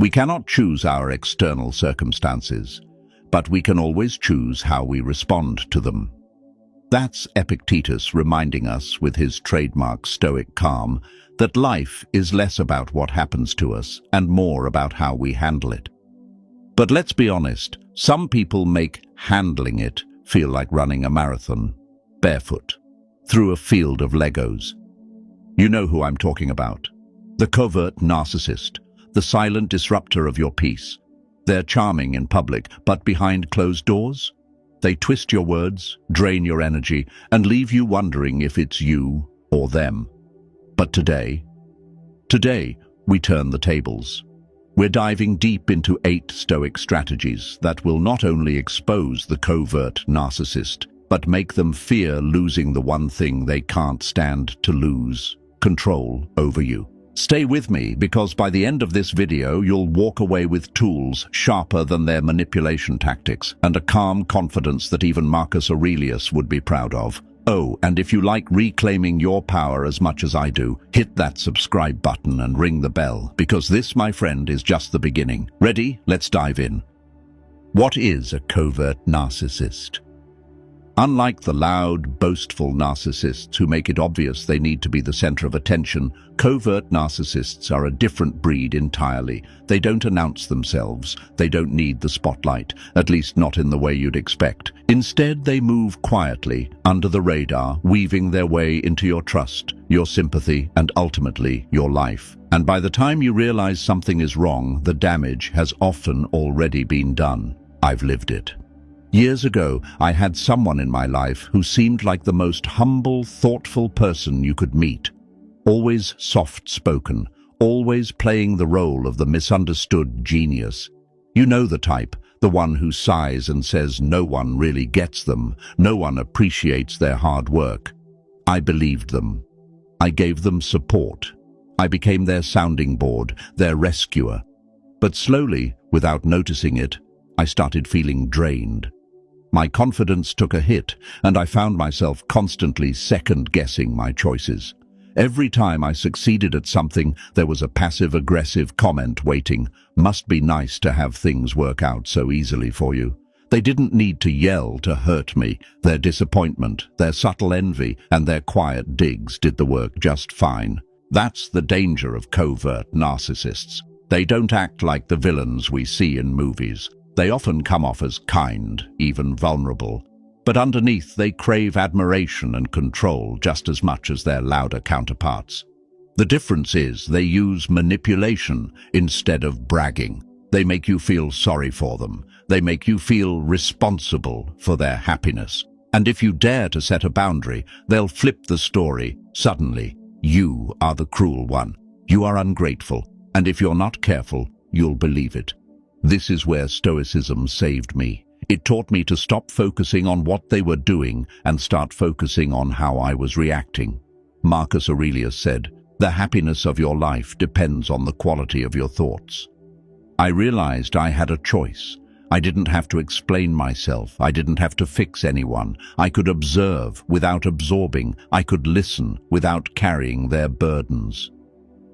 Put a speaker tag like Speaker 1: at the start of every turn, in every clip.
Speaker 1: We cannot choose our external circumstances, but we can always choose how we respond to them. That's Epictetus reminding us with his trademark Stoic calm that life is less about what happens to us and more about how we handle it. But let's be honest, some people make handling it feel like running a marathon, barefoot, through a field of Legos. You know who I'm talking about. The covert narcissist, the silent disruptor of your peace. They're charming in public, but behind closed doors, they twist your words, drain your energy, and leave you wondering if it's you or them. But today, we turn the tables. We're diving deep into 8 Stoic strategies that will not only expose the covert narcissist, but make them fear losing the one thing they can't stand to lose: control over you. Stay with me, because by the end of this video, you'll walk away with tools sharper than their manipulation tactics and a calm confidence that even Marcus Aurelius would be proud of. Oh, and if you like reclaiming your power as much as I do, hit that subscribe button and ring the bell, because this, my friend, is just the beginning. Ready? Let's dive in. What is a covert narcissist? Unlike the loud, boastful narcissists who make it obvious they need to be the center of attention, covert narcissists are a different breed entirely. They don't announce themselves. They don't need the spotlight, at least not in the way you'd expect. Instead, they move quietly, under the radar, weaving their way into your trust, your sympathy, and ultimately, your life. And by the time you realize something is wrong, the damage has often already been done. I've lived it. Years ago, I had someone in my life who seemed like the most humble, thoughtful person you could meet. Always soft-spoken, always playing the role of the misunderstood genius. You know the type, the one who sighs and says no one really gets them, no one appreciates their hard work. I believed them. I gave them support. I became their sounding board, their rescuer. But slowly, without noticing it, I started feeling drained. My confidence took a hit, and I found myself constantly second-guessing my choices. Every time I succeeded at something, there was a passive-aggressive comment waiting. Must be nice to have things work out so easily for you. They didn't need to yell to hurt me. Their disappointment, their subtle envy, and their quiet digs did the work just fine. That's the danger of covert narcissists. They don't act like the villains we see in movies. They often come off as kind, even vulnerable. But underneath, they crave admiration and control just as much as their louder counterparts. The difference is they use manipulation instead of bragging. They make you feel sorry for them. They make you feel responsible for their happiness. And if you dare to set a boundary, they'll flip the story. Suddenly, you are the cruel one. You are ungrateful. And if you're not careful, you'll believe it. This is where Stoicism saved me. It taught me to stop focusing on what they were doing and start focusing on how I was reacting. Marcus Aurelius said, "The happiness of your life depends on the quality of your thoughts." I realized I had a choice. I didn't have to explain myself. I didn't have to fix anyone. I could observe without absorbing. I could listen without carrying their burdens.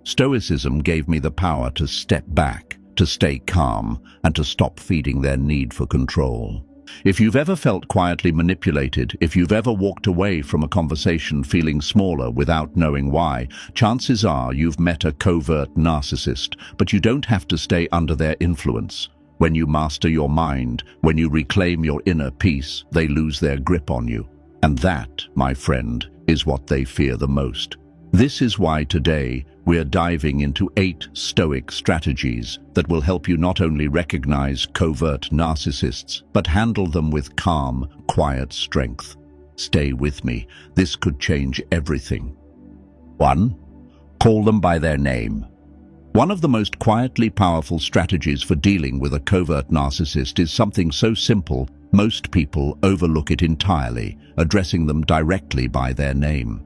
Speaker 1: Stoicism gave me the power to step back, to stay calm, and to stop feeding their need for control. If you've ever felt quietly manipulated, if you've ever walked away from a conversation feeling smaller without knowing why, chances are you've met a covert narcissist, but you don't have to stay under their influence. When you master your mind, when you reclaim your inner peace, they lose their grip on you. And that, my friend, is what they fear the most. This is why today we're diving into 8 Stoic strategies that will help you not only recognize covert narcissists, but handle them with calm, quiet strength. Stay with me. This could change everything. 1. Call them by their name. One of the most quietly powerful strategies for dealing with a covert narcissist is something so simple, most people overlook it entirely, addressing them directly by their name.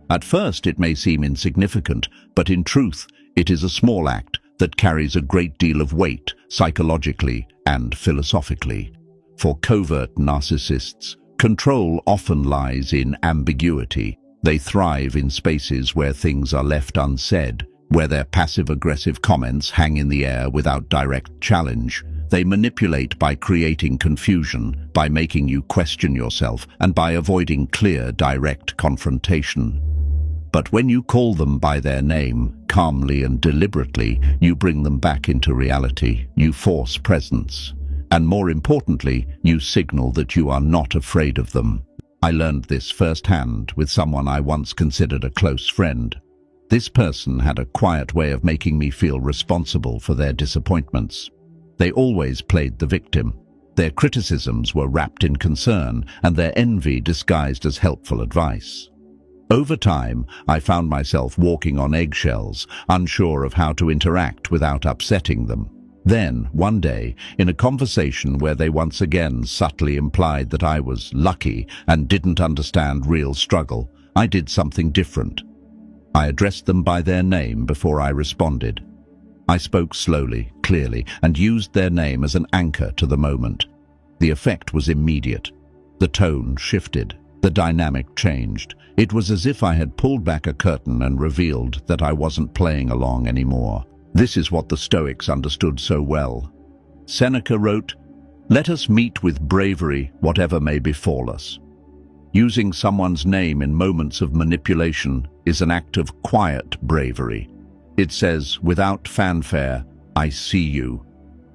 Speaker 1: At first, it may seem insignificant, but in truth, it is a small act that carries a great deal of weight, psychologically and philosophically. For covert narcissists, control often lies in ambiguity. They thrive in spaces where things are left unsaid, where their passive-aggressive comments hang in the air without direct challenge. They manipulate by creating confusion, by making you question yourself, and by avoiding clear, direct confrontation. But when you call them by their name, calmly and deliberately, you bring them back into reality. You force presence. And more importantly, you signal that you are not afraid of them. I learned this firsthand with someone I once considered a close friend. This person had a quiet way of making me feel responsible for their disappointments. They always played the victim. Their criticisms were wrapped in concern, and their envy disguised as helpful advice. Over time, I found myself walking on eggshells, unsure of how to interact without upsetting them. Then, one day, in a conversation where they once again subtly implied that I was lucky and didn't understand real struggle, I did something different. I addressed them by their name before I responded. I spoke slowly, clearly, and used their name as an anchor to the moment. The effect was immediate. The tone shifted. The dynamic changed. It was as if I had pulled back a curtain and revealed that I wasn't playing along anymore. This is what the Stoics understood so well. Seneca wrote, "Let us meet with bravery whatever may befall us." Using someone's name in moments of manipulation is an act of quiet bravery. It says, without fanfare, "I see you."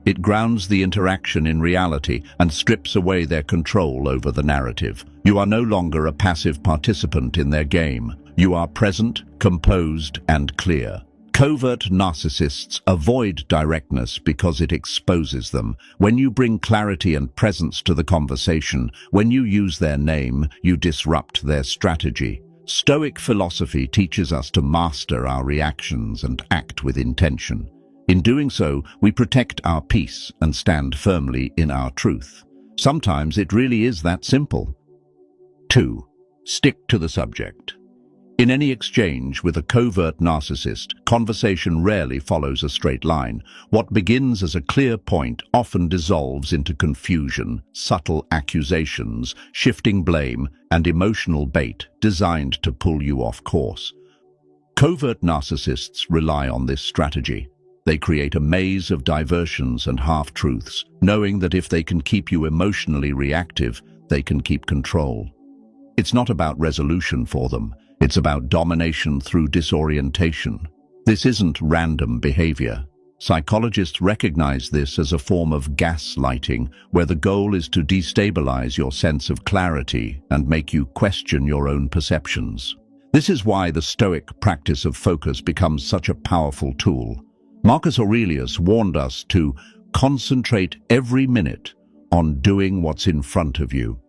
Speaker 1: It grounds the interaction in reality and strips away their control over the narrative. You are no longer a passive participant in their game. You are present, composed, and clear. Covert narcissists avoid directness because it exposes them. When you bring clarity and presence to the conversation, when you use their name, you disrupt their strategy. Stoic philosophy teaches us to master our reactions and act with intention. In doing so, we protect our peace and stand firmly in our truth. Sometimes it really is that simple. 2. Stick to the subject. In any exchange with a covert narcissist, conversation rarely follows a straight line. What begins as a clear point often dissolves into confusion, subtle accusations, shifting blame, and emotional bait designed to pull you off course. Covert narcissists rely on this strategy. They create a maze of diversions and half-truths, knowing that if they can keep you emotionally reactive, they can keep control. It's not about resolution for them. It's about domination through disorientation. This isn't random behavior. Psychologists recognize this as a form of gaslighting, where the goal is to destabilize your sense of clarity and make you question your own perceptions. This is why the Stoic practice of focus becomes such a powerful tool. Marcus Aurelius warned us to concentrate every minute on doing what's in front of you.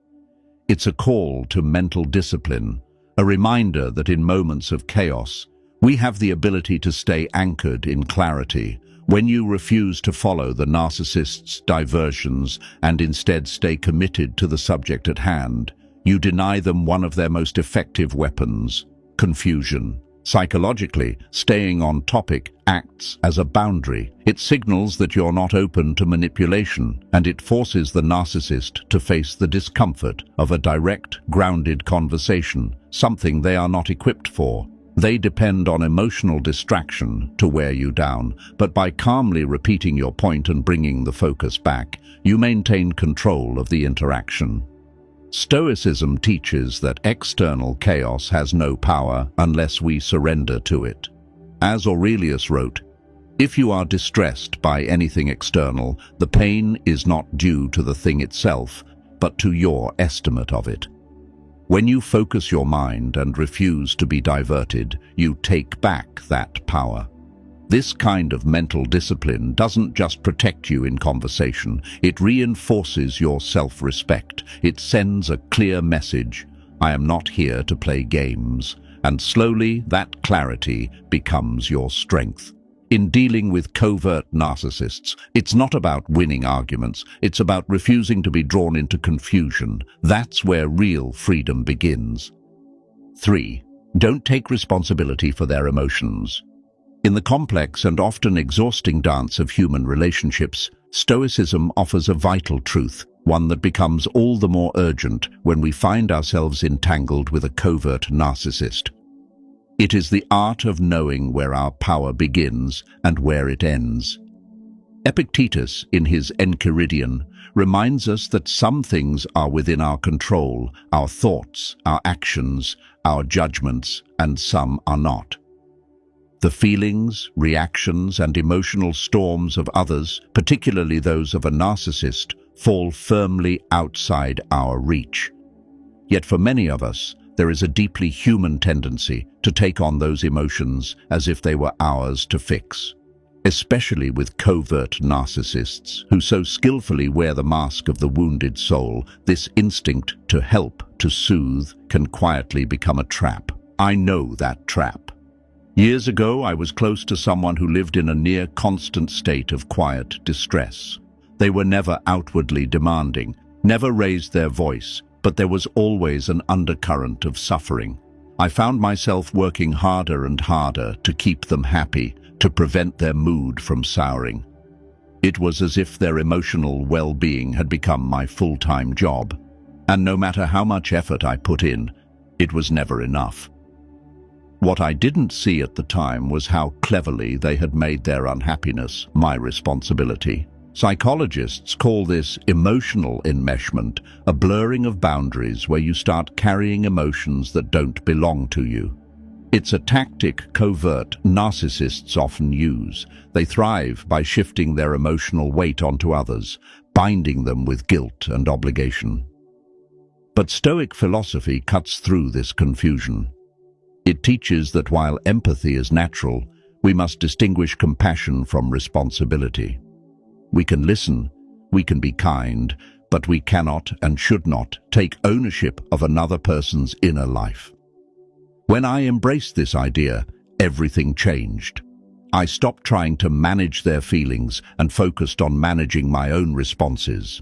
Speaker 1: It's a call to mental discipline, a reminder that in moments of chaos, we have the ability to stay anchored in clarity. When you refuse to follow the narcissist's diversions and instead stay committed to the subject at hand, you deny them one of their most effective weapons: confusion. Psychologically, staying on topic acts as a boundary. It signals that you're not open to manipulation, and it forces the narcissist to face the discomfort of a direct, grounded conversation, something they are not equipped for. They depend on emotional distraction to wear you down, but by calmly repeating your point and bringing the focus back, you maintain control of the interaction. Stoicism teaches that external chaos has no power unless we surrender to it. As Aurelius wrote, "If you are distressed by anything external, the pain is not due to the thing itself, but to your estimate of it." When you focus your mind and refuse to be diverted, you take back that power. This kind of mental discipline doesn't just protect you in conversation, it reinforces your self-respect. It sends a clear message: I am not here to play games. And slowly, that clarity becomes your strength. In dealing with covert narcissists, it's not about winning arguments, it's about refusing to be drawn into confusion. That's where real freedom begins. 3. Don't take responsibility for their emotions. In the complex and often exhausting dance of human relationships, Stoicism offers a vital truth, one that becomes all the more urgent when we find ourselves entangled with a covert narcissist. It is the art of knowing where our power begins and where it ends. Epictetus, in his Enchiridion, reminds us that some things are within our control, our thoughts, our actions, our judgments, and some are not. The feelings, reactions, and emotional storms of others, particularly those of a narcissist, fall firmly outside our reach. Yet for many of us, there is a deeply human tendency to take on those emotions as if they were ours to fix. Especially with covert narcissists who so skillfully wear the mask of the wounded soul, this instinct to help, to soothe, can quietly become a trap. I know that trap. Years ago, I was close to someone who lived in a near constant state of quiet distress. They were never outwardly demanding, never raised their voice, but there was always an undercurrent of suffering. I found myself working harder and harder to keep them happy, to prevent their mood from souring. It was as if their emotional well-being had become my full-time job, and no matter how much effort I put in, it was never enough. What I didn't see at the time was how cleverly they had made their unhappiness my responsibility. Psychologists call this emotional enmeshment, a blurring of boundaries where you start carrying emotions that don't belong to you. It's a tactic covert narcissists often use. They thrive by shifting their emotional weight onto others, binding them with guilt and obligation. But Stoic philosophy cuts through this confusion. It teaches that while empathy is natural, we must distinguish compassion from responsibility. We can listen, we can be kind, but we cannot and should not take ownership of another person's inner life. When I embraced this idea, everything changed. I stopped trying to manage their feelings and focused on managing my own responses.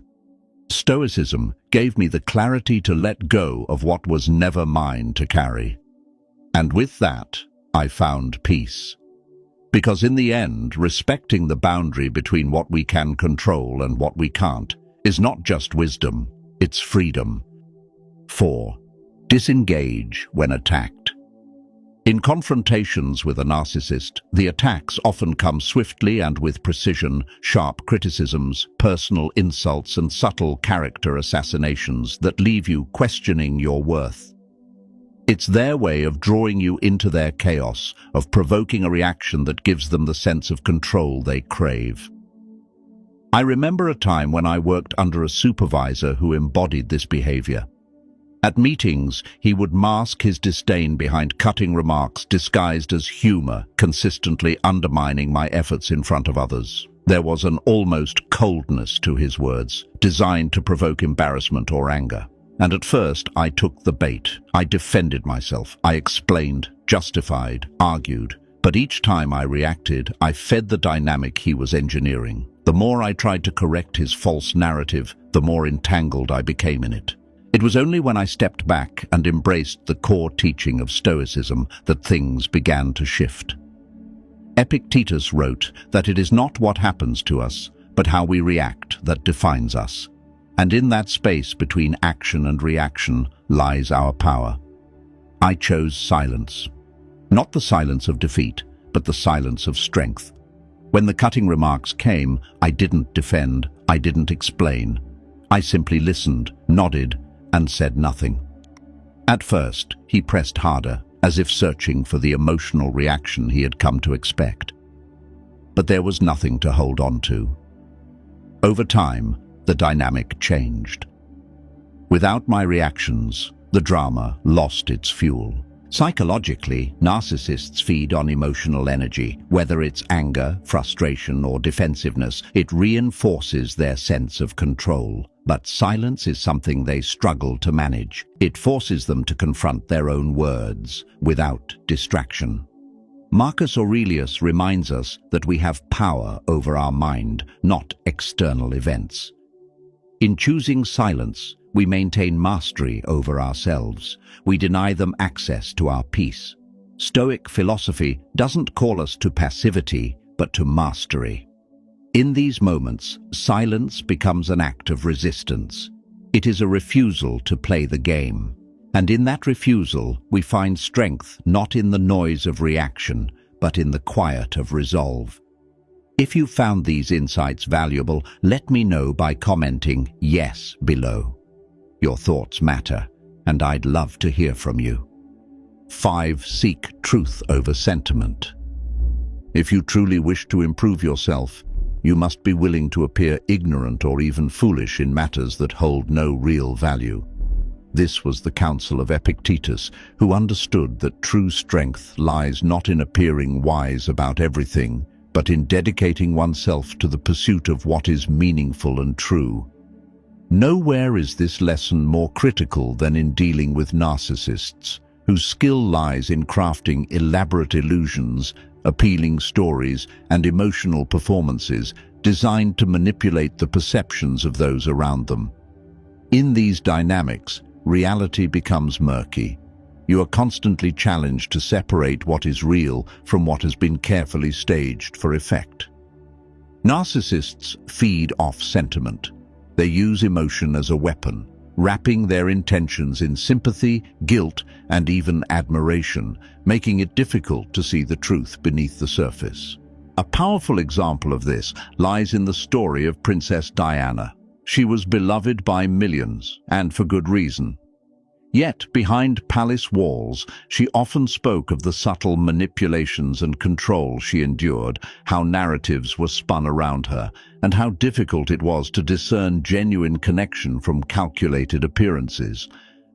Speaker 1: Stoicism gave me the clarity to let go of what was never mine to carry. And with that, I found peace. Because in the end, respecting the boundary between what we can control and what we can't is not just wisdom, it's freedom. 4. Disengage when attacked. In confrontations with a narcissist, the attacks often come swiftly and with precision, sharp criticisms, personal insults, and subtle character assassinations that leave you questioning your worth. It's their way of drawing you into their chaos, of provoking a reaction that gives them the sense of control they crave. I remember a time when I worked under a supervisor who embodied this behavior. At meetings, he would mask his disdain behind cutting remarks disguised as humor, consistently undermining my efforts in front of others. There was an almost coldness to his words, designed to provoke embarrassment or anger. And at first, I took the bait. I defended myself. I explained, justified, argued. But each time I reacted, I fed the dynamic he was engineering. The more I tried to correct his false narrative, the more entangled I became in it. It was only when I stepped back and embraced the core teaching of Stoicism that things began to shift. Epictetus wrote that it is not what happens to us, but how we react that defines us. And in that space between action and reaction lies our power. I chose silence. Not the silence of defeat, but the silence of strength. When the cutting remarks came, I didn't defend, I didn't explain. I simply listened, nodded, and said nothing. At first, he pressed harder, as if searching for the emotional reaction he had come to expect. But there was nothing to hold on to. Over time, the dynamic changed. Without my reactions, the drama lost its fuel. Psychologically, narcissists feed on emotional energy. Whether it's anger, frustration, or defensiveness, it reinforces their sense of control. But silence is something they struggle to manage. It forces them to confront their own words without distraction. Marcus Aurelius reminds us that we have power over our mind, not external events. In choosing silence, we maintain mastery over ourselves. We deny them access to our peace. Stoic philosophy doesn't call us to passivity, but to mastery. In these moments, silence becomes an act of resistance. It is a refusal to play the game. And in that refusal, we find strength not in the noise of reaction, but in the quiet of resolve. If you found these insights valuable, let me know by commenting yes below. Your thoughts matter, and I'd love to hear from you. 5. Seek truth over sentiment. If you truly wish to improve yourself, you must be willing to appear ignorant or even foolish in matters that hold no real value. This was the counsel of Epictetus, who understood that true strength lies not in appearing wise about everything, but in dedicating oneself to the pursuit of what is meaningful and true. Nowhere is this lesson more critical than in dealing with narcissists, whose skill lies in crafting elaborate illusions, appealing stories, and emotional performances designed to manipulate the perceptions of those around them. In these dynamics, reality becomes murky. You are constantly challenged to separate what is real from what has been carefully staged for effect. Narcissists feed off sentiment. They use emotion as a weapon, wrapping their intentions in sympathy, guilt, and even admiration, making it difficult to see the truth beneath the surface. A powerful example of this lies in the story of Princess Diana. She was beloved by millions, and for good reason. Yet, behind palace walls, she often spoke of the subtle manipulations and control she endured, how narratives were spun around her, and how difficult it was to discern genuine connection from calculated appearances.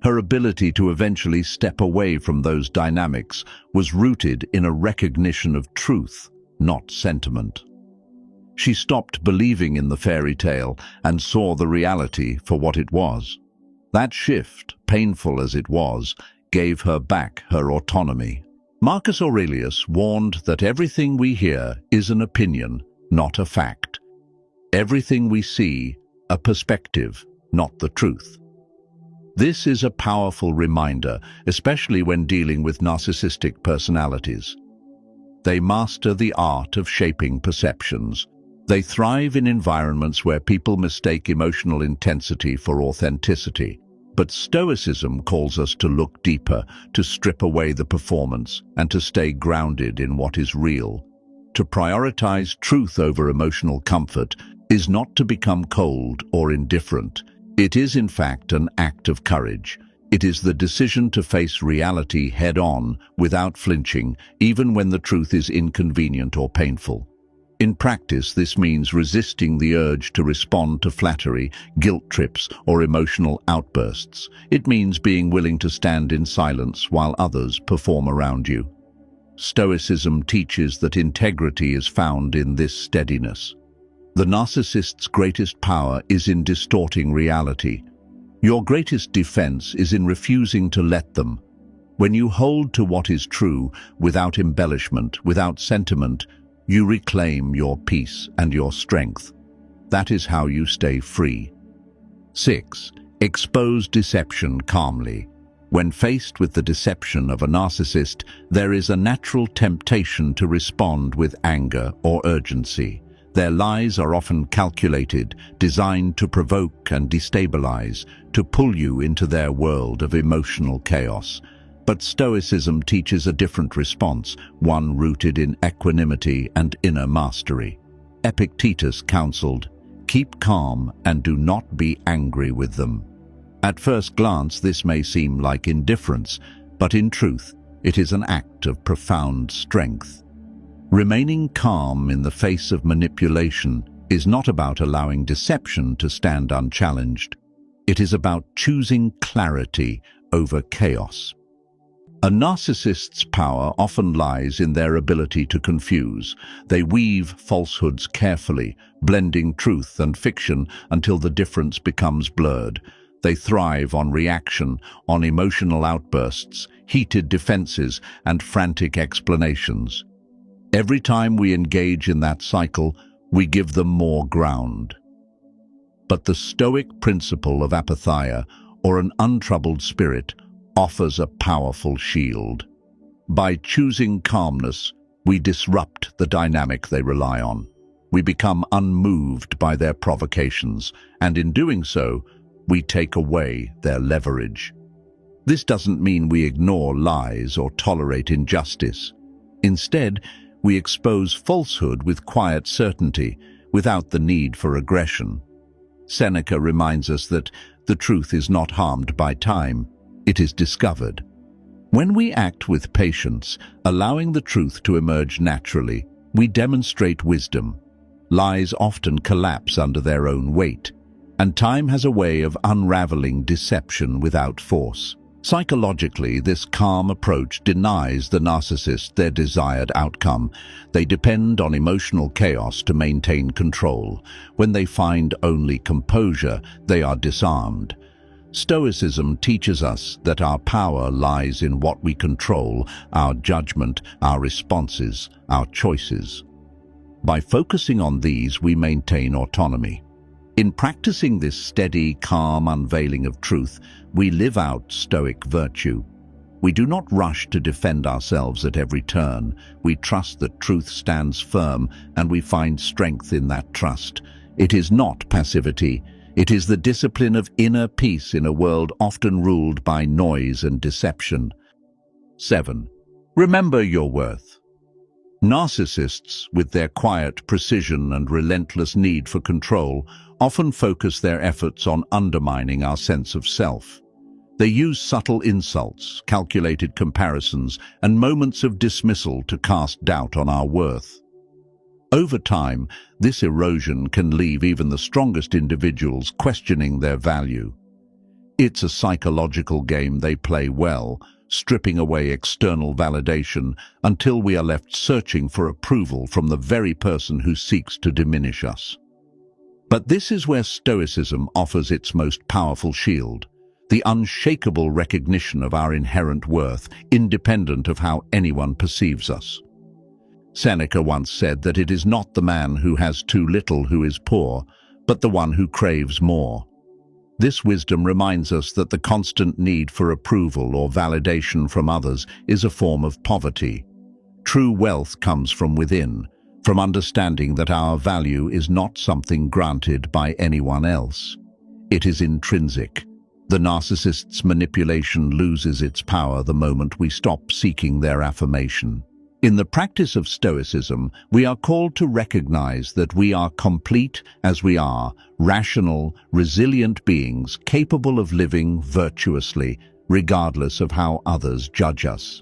Speaker 1: Her ability to eventually step away from those dynamics was rooted in a recognition of truth, not sentiment. She stopped believing in the fairy tale and saw the reality for what it was. That shift, painful as it was, gave her back her autonomy. Marcus Aurelius warned that everything we hear is an opinion, not a fact. Everything we see, a perspective, not the truth. This is a powerful reminder, especially when dealing with narcissistic personalities. They master the art of shaping perceptions. They thrive in environments where people mistake emotional intensity for authenticity. But Stoicism calls us to look deeper, to strip away the performance, and to stay grounded in what is real. To prioritize truth over emotional comfort is not to become cold or indifferent. It is, in fact, an act of courage. It is the decision to face reality head-on, without flinching, even when the truth is inconvenient or painful. In practice, this means resisting the urge to respond to flattery, guilt trips, or emotional outbursts. It means being willing to stand in silence while others perform around you. Stoicism teaches that integrity is found in this steadiness. The narcissist's greatest power is in distorting reality. Your greatest defense is in refusing to let them. When you hold to what is true, without embellishment, without sentiment, you reclaim your peace and your strength. That is how you stay free. 6. Expose deception calmly. When faced with the deception of a narcissist, there is a natural temptation to respond with anger or urgency. Their lies are often calculated, designed to provoke and destabilize, to pull you into their world of emotional chaos. But Stoicism teaches a different response, one rooted in equanimity and inner mastery. Epictetus counseled, "Keep calm and do not be angry with them." At first glance, this may seem like indifference, but in truth, it is an act of profound strength. Remaining calm in the face of manipulation is not about allowing deception to stand unchallenged. It is about choosing clarity over chaos. A narcissist's power often lies in their ability to confuse. They weave falsehoods carefully, blending truth and fiction until the difference becomes blurred. They thrive on reaction, on emotional outbursts, heated defenses, and frantic explanations. Every time we engage in that cycle, we give them more ground. But the Stoic principle of apatheia, or an untroubled spirit, offers a powerful shield. By choosing calmness, we disrupt the dynamic they rely on. We become unmoved by their provocations, and in doing so, we take away their leverage. This doesn't mean we ignore lies or tolerate injustice. Instead, we expose falsehood with quiet certainty, without the need for aggression. Seneca reminds us that the truth is not harmed by time, it is discovered. When we act with patience, allowing the truth to emerge naturally, we demonstrate wisdom. Lies often collapse under their own weight, and time has a way of unraveling deception without force. Psychologically, this calm approach denies the narcissist their desired outcome. They depend on emotional chaos to maintain control. When they find only composure, they are disarmed. Stoicism teaches us that our power lies in what we control, our judgment, our responses, our choices. By focusing on these, we maintain autonomy. In practicing this steady, calm unveiling of truth, we live out Stoic virtue. We do not rush to defend ourselves at every turn. We trust that truth stands firm, and we find strength in that trust. It is not passivity. It is the discipline of inner peace in a world often ruled by noise and deception. 7. Remember your worth. Narcissists, with their quiet precision and relentless need for control, often focus their efforts on undermining our sense of self. They use subtle insults, calculated comparisons, and moments of dismissal to cast doubt on our worth. Over time, this erosion can leave even the strongest individuals questioning their value. It's a psychological game they play well, stripping away external validation until we are left searching for approval from the very person who seeks to diminish us. But this is where Stoicism offers its most powerful shield, the unshakable recognition of our inherent worth, independent of how anyone perceives us. Seneca once said that it is not the man who has too little who is poor, but the one who craves more. This wisdom reminds us that the constant need for approval or validation from others is a form of poverty. True wealth comes from within, from understanding that our value is not something granted by anyone else. It is intrinsic. The narcissist's manipulation loses its power the moment we stop seeking their affirmation. In the practice of Stoicism, we are called to recognize that we are complete as we are, rational, resilient beings capable of living virtuously, regardless of how others judge us.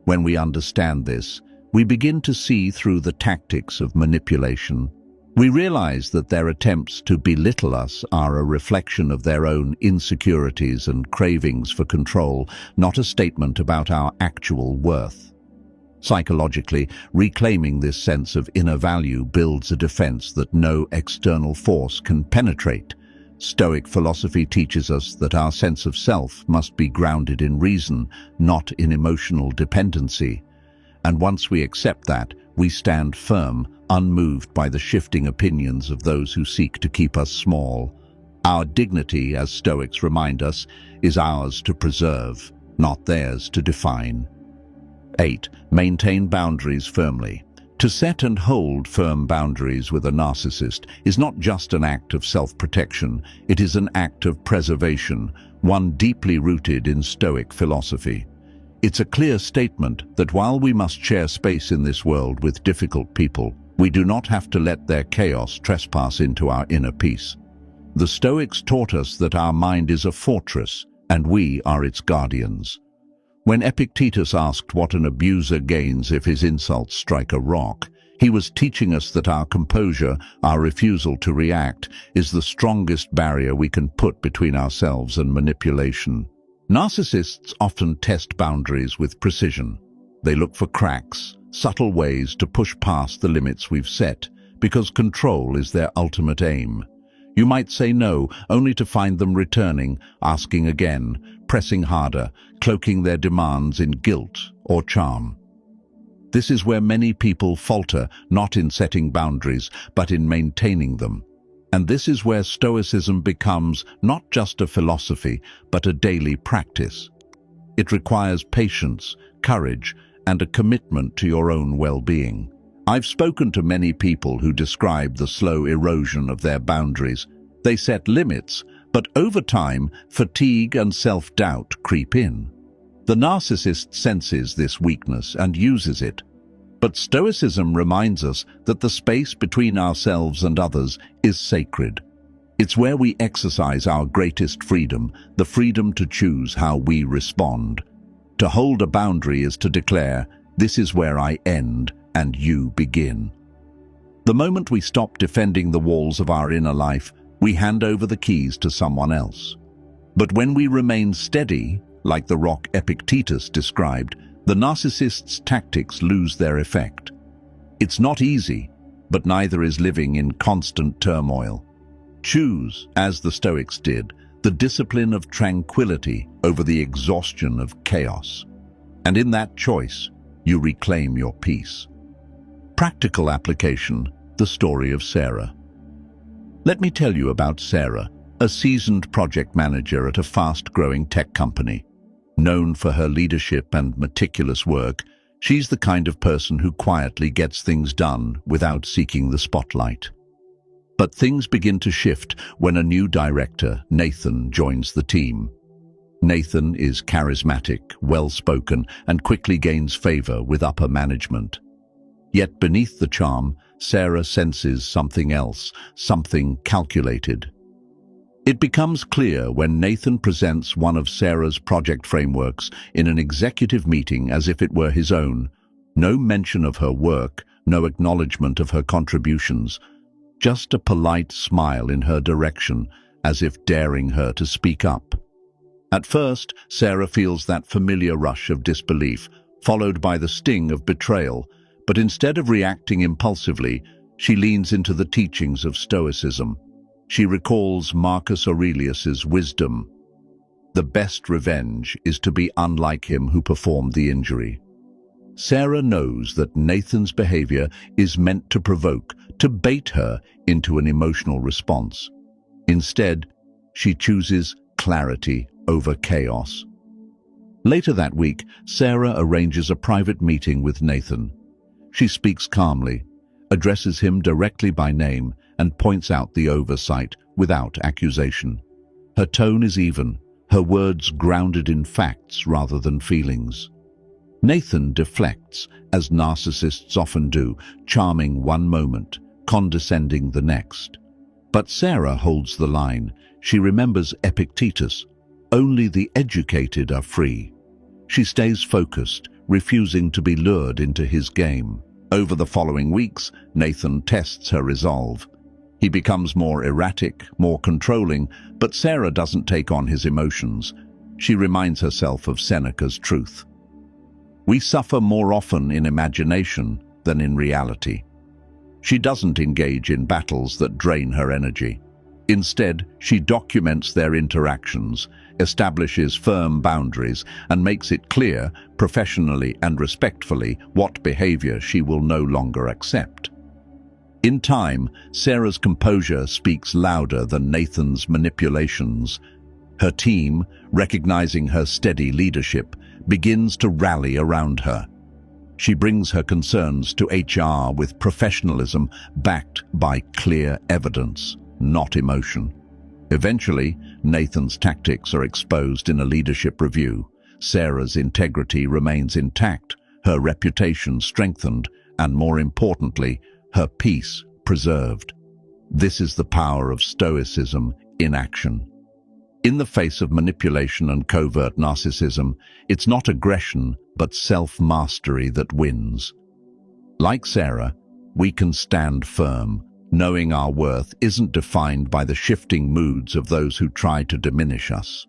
Speaker 1: When we understand this, we begin to see through the tactics of manipulation. We realize that their attempts to belittle us are a reflection of their own insecurities and cravings for control, not a statement about our actual worth. Psychologically, reclaiming this sense of inner value builds a defense that no external force can penetrate. Stoic philosophy teaches us that our sense of self must be grounded in reason, not in emotional dependency. And once we accept that, we stand firm, unmoved by the shifting opinions of those who seek to keep us small. Our dignity, as Stoics remind us, is ours to preserve, not theirs to define. 8. Maintain boundaries firmly. To set and hold firm boundaries with a narcissist is not just an act of self-protection, it is an act of preservation, one deeply rooted in Stoic philosophy. It's a clear statement that while we must share space in this world with difficult people, we do not have to let their chaos trespass into our inner peace. The Stoics taught us that our mind is a fortress, and we are its guardians. When Epictetus asked what an abuser gains if his insults strike a rock, he was teaching us that our composure, our refusal to react, is the strongest barrier we can put between ourselves and manipulation. Narcissists often test boundaries with precision. They look for cracks, subtle ways to push past the limits we've set, because control is their ultimate aim. You might say no, only to find them returning, asking again, pressing harder, cloaking their demands in guilt or charm. This is where many people falter, not in setting boundaries, but in maintaining them. And this is where Stoicism becomes not just a philosophy, but a daily practice. It requires patience, courage, and a commitment to your own well-being. I've spoken to many people who describe the slow erosion of their boundaries. They set limits, But over time, fatigue and self-doubt creep in. The narcissist senses this weakness and uses it. But Stoicism reminds us that the space between ourselves and others is sacred. It's where we exercise our greatest freedom, the freedom to choose how we respond. To hold a boundary is to declare, "This is where I end and you begin." The moment we stop defending the walls of our inner life, we hand over the keys to someone else. But when we remain steady, like the rock Epictetus described, the narcissist's tactics lose their effect. It's not easy, but neither is living in constant turmoil. Choose, as the Stoics did, the discipline of tranquility over the exhaustion of chaos. And in that choice, you reclaim your peace. Practical application: the story of Sarah. Let me tell you about Sarah, a seasoned project manager at a fast-growing tech company. Known for her leadership and meticulous work, she's the kind of person who quietly gets things done without seeking the spotlight. But things begin to shift when a new director, Nathan, joins the team. Nathan is charismatic, well-spoken, and quickly gains favor with upper management. Yet beneath the charm, Sarah senses something else, something calculated. It becomes clear when Nathan presents one of Sarah's project frameworks in an executive meeting as if it were his own. No mention of her work, no acknowledgement of her contributions, just a polite smile in her direction, as if daring her to speak up. At first, Sarah feels that familiar rush of disbelief, followed by the sting of betrayal, but instead of reacting impulsively, she leans into the teachings of Stoicism. She recalls Marcus Aurelius's wisdom: "The best revenge is to be unlike him who performed the injury." Sarah knows that Nathan's behavior is meant to provoke, to bait her into an emotional response. Instead, she chooses clarity over chaos. Later that week, Sarah arranges a private meeting with Nathan. She speaks calmly, addresses him directly by name, and points out the oversight without accusation. Her tone is even, her words grounded in facts rather than feelings. Nathan deflects, as narcissists often do, charming one moment, condescending the next. But Sarah holds the line. She remembers Epictetus: "Only the educated are free." She stays focused, refusing to be lured into his game. Over the following weeks, Nathan tests her resolve. He becomes more erratic, more controlling, but Sarah doesn't take on his emotions. She reminds herself of Seneca's truth: "We suffer more often in imagination than in reality." She doesn't engage in battles that drain her energy. Instead, she documents their interactions, establishes firm boundaries, and makes it clear, professionally and respectfully, what behavior she will no longer accept. In time, Sarah's composure speaks louder than Nathan's manipulations. Her team, recognizing her steady leadership, begins to rally around her. She brings her concerns to HR with professionalism backed by clear evidence, not emotion. Eventually, Nathan's tactics are exposed in a leadership review. Sarah's integrity remains intact, her reputation strengthened, and more importantly, her peace preserved. This is the power of Stoicism in action. In the face of manipulation and covert narcissism, it's not aggression but self-mastery that wins. Like Sarah, we can stand firm, knowing our worth isn't defined by the shifting moods of those who try to diminish us.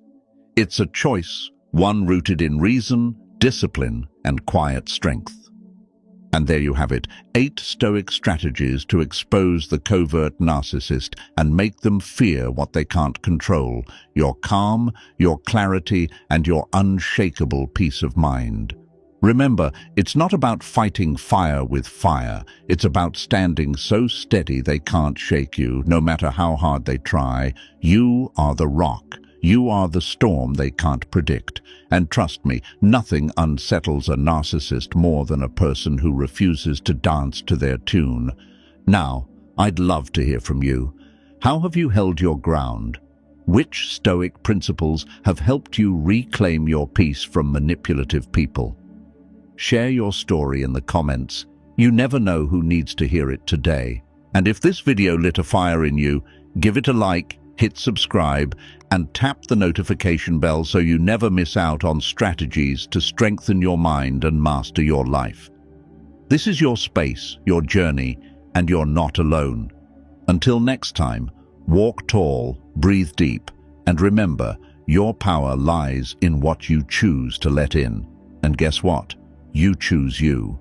Speaker 1: It's a choice, one rooted in reason, discipline, and quiet strength. And there you have it, 8 Stoic strategies to expose the covert narcissist and make them fear what they can't control: your calm, your clarity, and your unshakable peace of mind. Remember, it's not about fighting fire with fire. It's about standing so steady they can't shake you, no matter how hard they try. You are the rock. You are the storm they can't predict. And trust me, nothing unsettles a narcissist more than a person who refuses to dance to their tune. Now, I'd love to hear from you. How have you held your ground? Which Stoic principles have helped you reclaim your peace from manipulative people? Share your story in the comments. You never know who needs to hear it today. And if this video lit a fire in you, give it a like, hit subscribe, and tap the notification bell so you never miss out on strategies to strengthen your mind and master your life. This is your space, your journey, and you're not alone. Until next time, walk tall, breathe deep, and remember, your power lies in what you choose to let in. And guess what? You choose you.